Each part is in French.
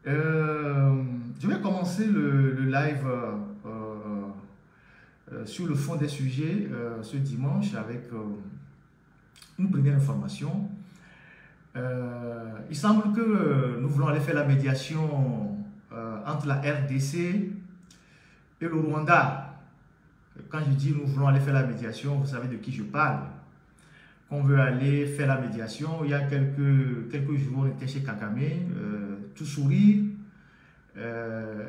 Je vais commencer le live sur le fond des sujets ce dimanche avec une première information. Il semble que nous voulons aller faire la médiation entre la RDC et le Rwanda. Quand je dis nous voulons aller faire la médiation, vous savez de qui je parle. On veut aller faire la médiation. Il y a quelques jours, on était chez Kagame, tout sourire.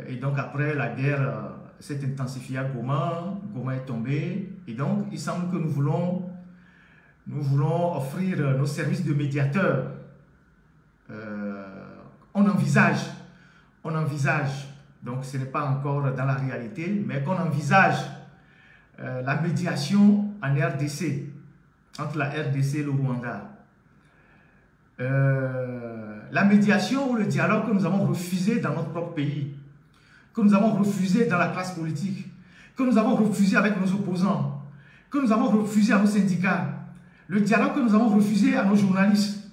Et donc après, la guerre s'est intensifiée à Goma. Goma est tombé. Et donc, il semble que nous voulons offrir nos services de médiateurs. On envisage, donc ce n'est pas encore dans la réalité, mais qu'on envisage la médiation en RDC, entre la RDC et le Rwanda. La médiation ou le dialogue que nous avons refusé dans notre propre pays, que nous avons refusé dans la classe politique, que nous avons refusé avec nos opposants, que nous avons refusé à nos syndicats, le dialogue que nous avons refusé à nos journalistes.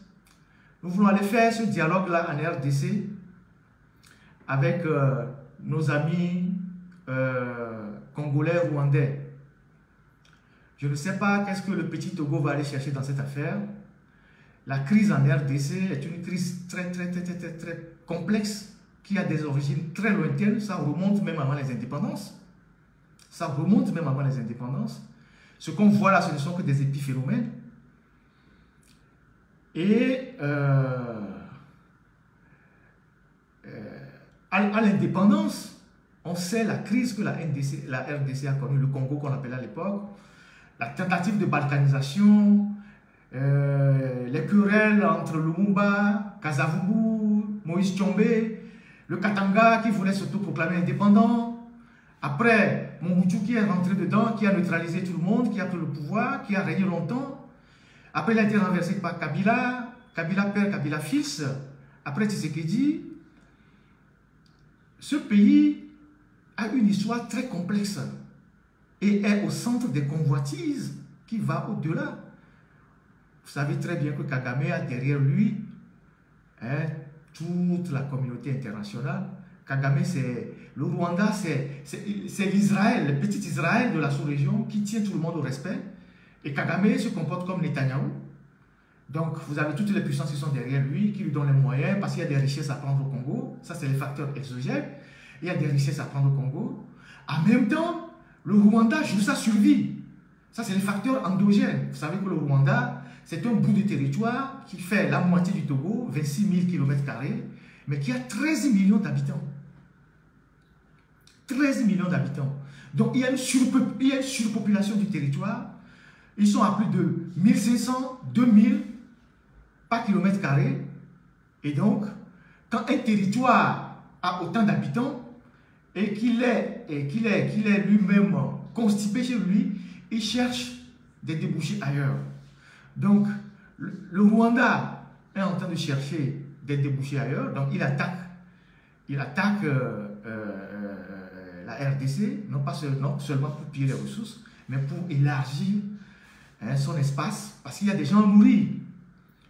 Nous voulons aller faire ce dialogue-là en RDC avec nos amis congolais, rwandais. Je ne sais pas qu'est-ce que le petit Togo va aller chercher dans cette affaire. La crise en RDC est une crise très complexe qui a des origines très lointaines. Ça remonte même avant les indépendances. Ce qu'on voit là, ce ne sont que des épiphénomènes. Et à l'indépendance, on sait la crise que la RDC a connue, le Congo qu'on appelait à l'époque, la tentative de balkanisation, les querelles entre Lumumba, Kasavubu, Moïse Tshombe, le Katanga qui voulait s'autoproclamer indépendant. Après, Mobutu qui est rentré dedans, qui a neutralisé tout le monde, qui a pris le pouvoir, qui a régné longtemps. Après, il a été renversé par Kabila, Kabila père, Kabila fils. Après Tshisekedi, ce pays a une histoire très complexe et est au centre des convoitises qui va au-delà. Vous savez très bien que Kagame a derrière lui toute la communauté internationale. Kagame, c'est le Rwanda, c'est l'Israël, le petit Israël de la sous-région qui tient tout le monde au respect. Et Kagame se comporte comme Netanyahou. Donc, vous avez toutes les puissances qui sont derrière lui, qui lui donnent les moyens, parce qu'il y a des richesses à prendre au Congo. Ça, c'est les facteurs exogènes. Il y a des richesses à prendre au Congo. En même temps, le Rwanda joue sa survie. Ça, c'est les facteurs endogènes. Vous savez que le Rwanda, c'est un bout de territoire qui fait la moitié du Togo, 26 000 km², mais qui a 13 millions d'habitants. 13 millions d'habitants. Donc, il y a une surpopulation du territoire. Ils sont à plus de 1500, 2000 par kilomètre carré. Et donc, quand un territoire a autant d'habitants et qu'il est lui-même constipé chez lui, il cherche des débouchés ailleurs. Donc, le Rwanda est en train de chercher des débouchés ailleurs. Donc, il attaque la RDC, non seulement pour piller les ressources, mais pour élargir son espace, parce qu'il y a des gens à nourrir,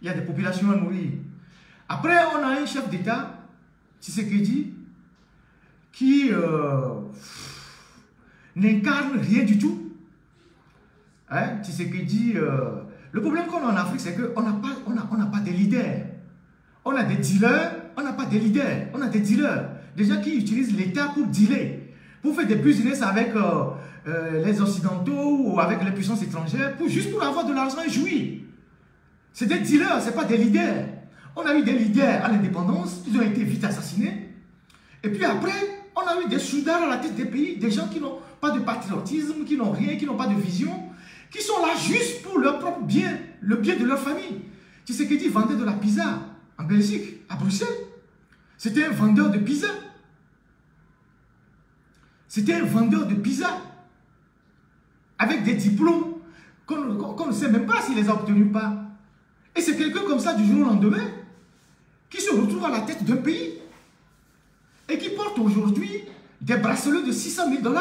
il y a des populations à nourrir. Après, on a un chef d'État, Tshisekedi, qui n'incarne rien du tout. Tshisekedi, le problème qu'on a en Afrique, c'est qu'on n'a pas de leaders. On a des dealers, on n'a pas de leaders. On a des dealers, des gens qui utilisent l'État pour dealer, pour faire des business avec les Occidentaux ou avec les puissances étrangères, juste pour avoir de l'argent et jouir. C'est des dealers, ce n'est pas des leaders. On a eu des leaders à l'indépendance, ils ont été vite assassinés. Et puis après, on a eu des soudards à la tête des pays, des gens qui n'ont pas de patriotisme, qui n'ont rien, qui n'ont pas de vision, qui sont là juste pour leur propre bien, le bien de leur famille. Tu sais qu'il vendait de la pizza en Belgique, à Bruxelles. C'était un vendeur de pizza. C'était un vendeur de pizza avec des diplômes qu'on ne sait même pas s'il les a obtenus pas. Et c'est quelqu'un comme ça du jour au lendemain qui se retrouve à la tête d'un pays et qui porte aujourd'hui des bracelets de 600 000 $.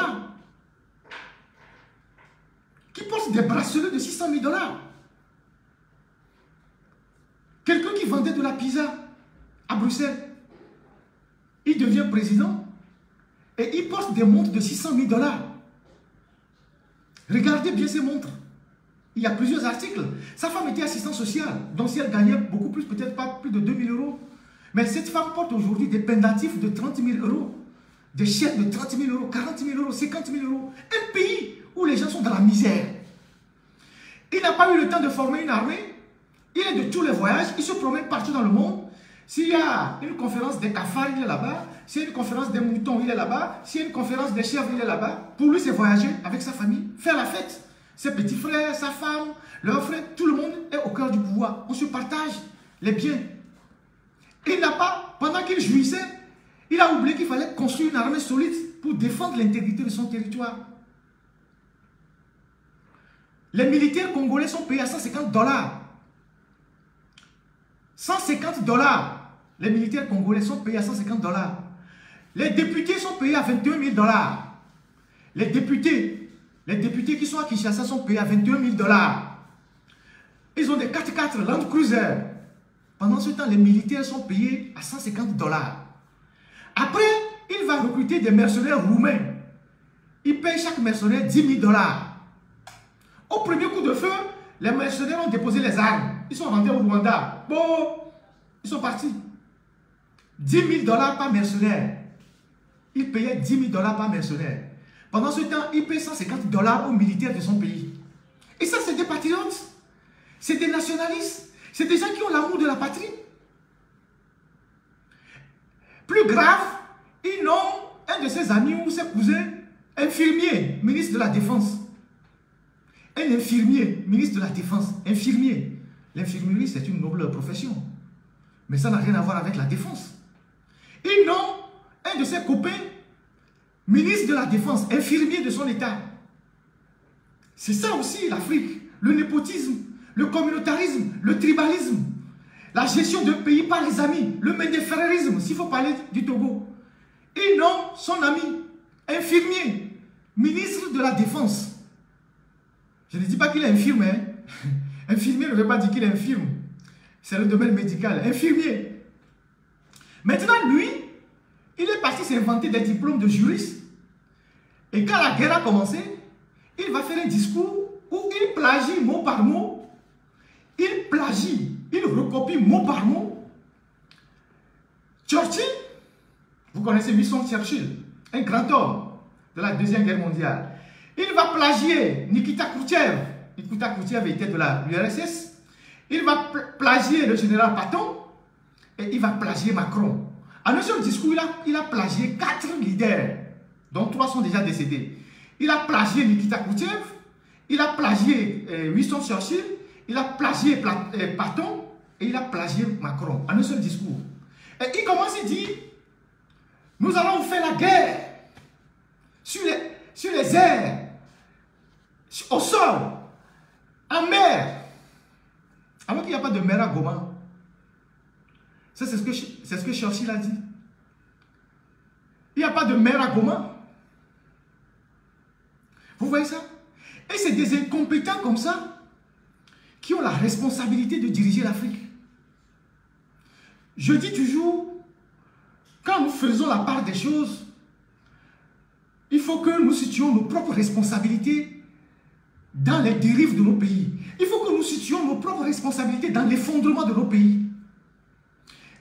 Qui porte des bracelets de 600 000 $. Quelqu'un qui vendait de la pizza à Bruxelles. il devient président et il porte des montres de 600 000 $. Regardez bien ces montres. Il y a plusieurs articles. Sa femme était assistante sociale, donc si elle gagnait beaucoup plus, peut-être pas plus de 2 000 €. Mais cette femme porte aujourd'hui des pendatifs de 30 000 €, des chaînes de 30 000 €, 40 000 €, 50 000 €. Un pays où les gens sont dans la misère. Il n'a pas eu le temps de former une armée. Il est de tous les voyages. Il se promène partout dans le monde. S'il y a une conférence des cafards, il est là-bas. S'il y a une conférence des moutons, il est là-bas. S'il y a une conférence des chèvres, il est là-bas. Pour lui, c'est voyager avec sa famille, faire la fête. Ses petits frères, sa femme, leurs frères, tout le monde est au cœur du pouvoir. On se partage les biens. Il n'a pas, pendant qu'il jouissait, il a oublié qu'il fallait construire une armée solide pour défendre l'intégrité de son territoire. Les militaires congolais sont payés à 150 $. 150 $. Les militaires congolais sont payés à 150 $. Les députés sont payés à 21 000 $. Les députés qui sont à Kinshasa sont payés à 21 000 $. Ils ont des 4x4 Land Cruiser. Pendant ce temps, les militaires sont payés à 150 $. Après, il va recruter des mercenaires roumains. Il paye chaque mercenaire 10 000 $. Au premier coup de feu, les mercenaires ont déposé les armes. Ils sont rentrés au Rwanda. Bon, ils sont partis. 10 000 $ par mercenaire. Il payait 10 000 $ par mercenaire. Pendant ce temps, il paye 150 $ aux militaires de son pays. Et ça, c'est des patriotes. C'est des nationalistes. C'est des gens qui ont l'amour de la patrie. Plus grave, ils ont un de ses amis ou ses cousins, infirmier, ministre de la Défense. Un infirmier, ministre de la Défense, infirmier. L'infirmerie, c'est une noble profession. Mais ça n'a rien à voir avec la défense. Ils ont un de ses copains, ministre de la Défense, infirmier de son État. C'est ça aussi l'Afrique. Le népotisme, le communautarisme, le tribalisme, la gestion d'un pays par les amis, le médéfrérisme, s'il faut parler du Togo. Ils ont son ami, infirmier, ministre de la Défense. Je ne dis pas qu'il est infirme. Hein. Infirmier ne veut pas dire qu'il est infirme. C'est le domaine médical. Infirmier. Maintenant, lui, il est parti s'inventer des diplômes de juriste. Et quand la guerre a commencé, il va faire un discours où il plagie mot par mot. Il plagie, il recopie mot par mot. Churchill, vous connaissez Winston Churchill, un grand homme de la Deuxième Guerre mondiale. Il va plagier Nikita Khrouchtchev. Nikita Khrouchtchev était de l'URSS. Il va plagier le général Patton. Et il va plagier Macron. En un seul discours, il a plagié 4 leaders, dont 3 sont déjà décédés. Il a plagié Nikita Khrouchtchev. Il a plagié Winston Churchill. Il a plagié Patton. Et il a plagié Macron. En un seul discours. Et il commence à dire, nous allons faire la guerre sur les airs, au sol, en mer. Alors qu'il n'y a pas de mer à Goma. Ça, c'est ce que Churchill a dit. Il n'y a pas de mer à Goma. Vous voyez ça? Et c'est des incompétents comme ça qui ont la responsabilité de diriger l'Afrique. Je dis toujours, quand nous faisons la part des choses, il faut que nous situions nos propres responsabilités dans les dérives de nos pays. Il faut que nous situions nos propres responsabilités dans l'effondrement de nos pays.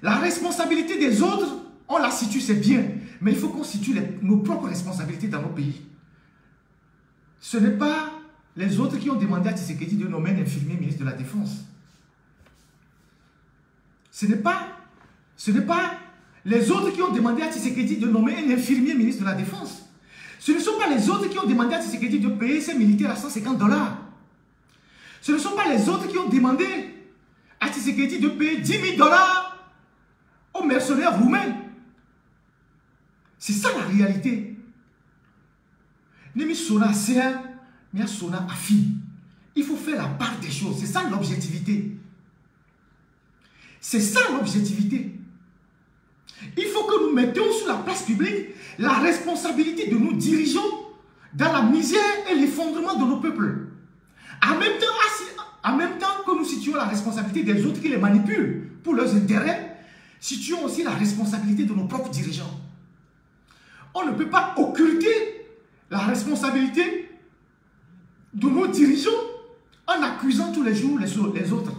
La responsabilité des autres, on la situe, c'est bien. Mais il faut qu'on situe nos propres responsabilités dans nos pays. Ce n'est pas les autres qui ont demandé à Tshisekedi de nommer un infirmier ministre de la Défense. Ce n'est pas les autres qui ont demandé à Tshisekedi de nommer un infirmier ministre de la Défense. Ce ne sont pas les autres qui ont demandé à Tshisekedi de payer ses militaires à 150 $. Ce ne sont pas les autres qui ont demandé à Tshisekedi de payer 10 000 $ aux mercenaires roumains. C'est ça la réalité. Il faut faire la part des choses. C'est ça l'objectivité. C'est ça l'objectivité. Il faut que nous mettions sur la place publique la responsabilité de nos dirigeants dans la misère et l'effondrement de nos peuples. En même temps que nous situons la responsabilité des autres qui les manipulent pour leurs intérêts, situons aussi la responsabilité de nos propres dirigeants. On ne peut pas occulter la responsabilité de nos dirigeants en accusant tous les jours les autres.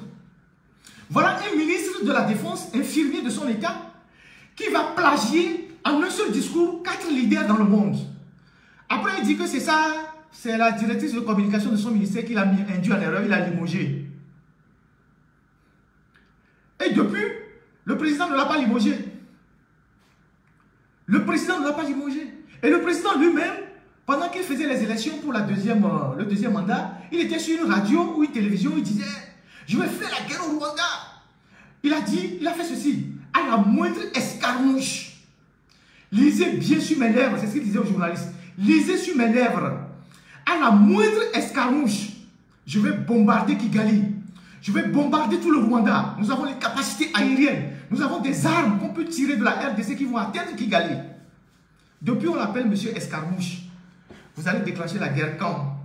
Voilà un ministre de la Défense, infirmier de son État, qui va plagier en un seul discours 4 leaders dans le monde. Après, il dit que c'est ça, c'est la directrice de communication de son ministère qui l'a induit en erreur, il l'a limogé. Et depuis, le président ne l'a pas limogé. Le président ne l'a pas limogé. Et le président lui-même, pendant qu'il faisait les élections pour le deuxième mandat, il était sur une radio ou une télévision, il disait « Je vais faire la guerre au Rwanda ». Il a dit, il a fait ceci, à la moindre escarmouche. Lisez bien sur mes lèvres, c'est ce qu'il disait aux journalistes. Lisez sur mes lèvres. À la moindre escarmouche, je vais bombarder Kigali. Je vais bombarder tout le Rwanda. Nous avons les capacités aériennes. Nous avons des armes qu'on peut tirer de la RDC qui vont atteindre Kigali. Depuis, on l'appelle Monsieur Escarmouche. Vous allez déclencher la guerre quand?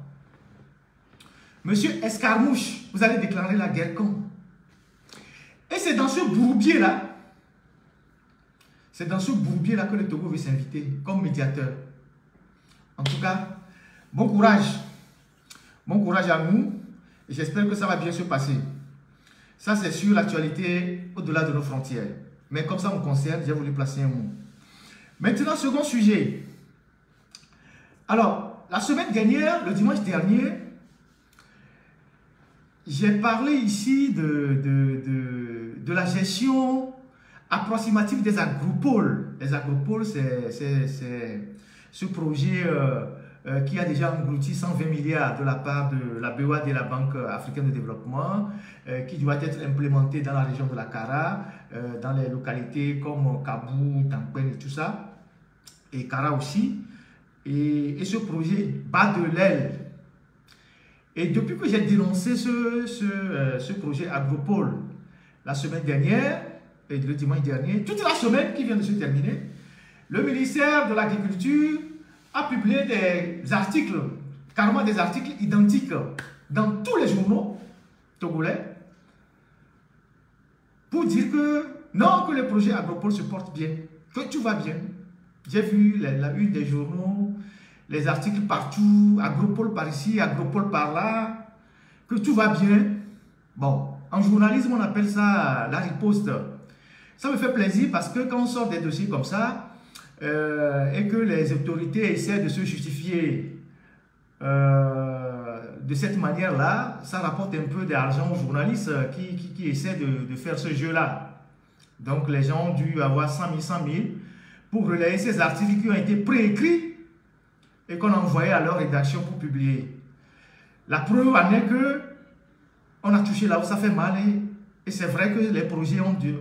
Monsieur Escarmouche, vous allez déclarer la guerre quand? Et c'est dans ce bourbier-là, que le Togo veut s'inviter comme médiateur. En tout cas, bon courage. Bon courage à nous. Et j'espère que ça va bien se passer. Ça, c'est sur l'actualité au-delà de nos frontières. Mais comme ça me concerne, j'ai voulu placer un mot. Maintenant, second sujet. Alors, la semaine dernière, le dimanche dernier, j'ai parlé ici de la gestion approximative des agropoles. Les agropoles, c'est ce projet qui a déjà englouti 120 milliards de la part de la BOAD et la Banque africaine de développement, qui doit être implémenté dans la région de la Kara, dans les localités comme Kabou, Tankwen et tout ça, et Kara aussi. Et ce projet bat de l'aile. Et depuis que j'ai dénoncé ce projet Agropole la semaine dernière, et le dimanche dernier, toute la semaine qui vient de se terminer, le ministère de l'Agriculture a publié des articles, carrément des articles identiques dans tous les journaux togolais pour dire que non, que le projet Agropole se porte bien, que tout va bien. J'ai vu la une des journaux, les articles partout, Agropole par ici, Agropole par là, que tout va bien. Bon, en journalisme, on appelle ça la riposte. Ça me fait plaisir parce que quand on sort des dossiers comme ça, et que les autorités essaient de se justifier de cette manière-là, ça rapporte un peu d'argent aux journalistes qui essaient de faire ce jeu-là. Donc les gens ont dû avoir 100 000, 100 000 pour relayer ces articles qui ont été préécrits et qu'on a envoyés à leur rédaction pour publier. La preuve en est que on a touché là où ça fait mal et c'est vrai que les projets ont du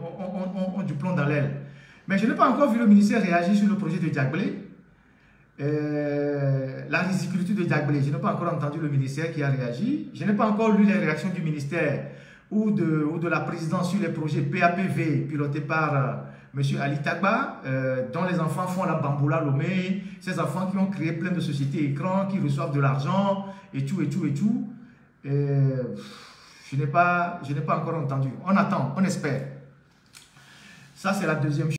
plomb dans l'aile. Mais je n'ai pas encore vu le ministère réagir sur le projet de Diagbélé, la riziculture de Diagbélé. Je n'ai pas encore entendu le ministère qui a réagi. Je n'ai pas encore lu les réactions du ministère ou de la présidence sur les projets PAPV pilotés par M. Ali Tagba, dont les enfants font la bamboula Lomé, ces enfants qui ont créé plein de sociétés écrans, qui reçoivent de l'argent et tout, et tout, et tout. Je n'ai pas encore entendu. On attend, on espère. Ça, c'est la deuxième chose.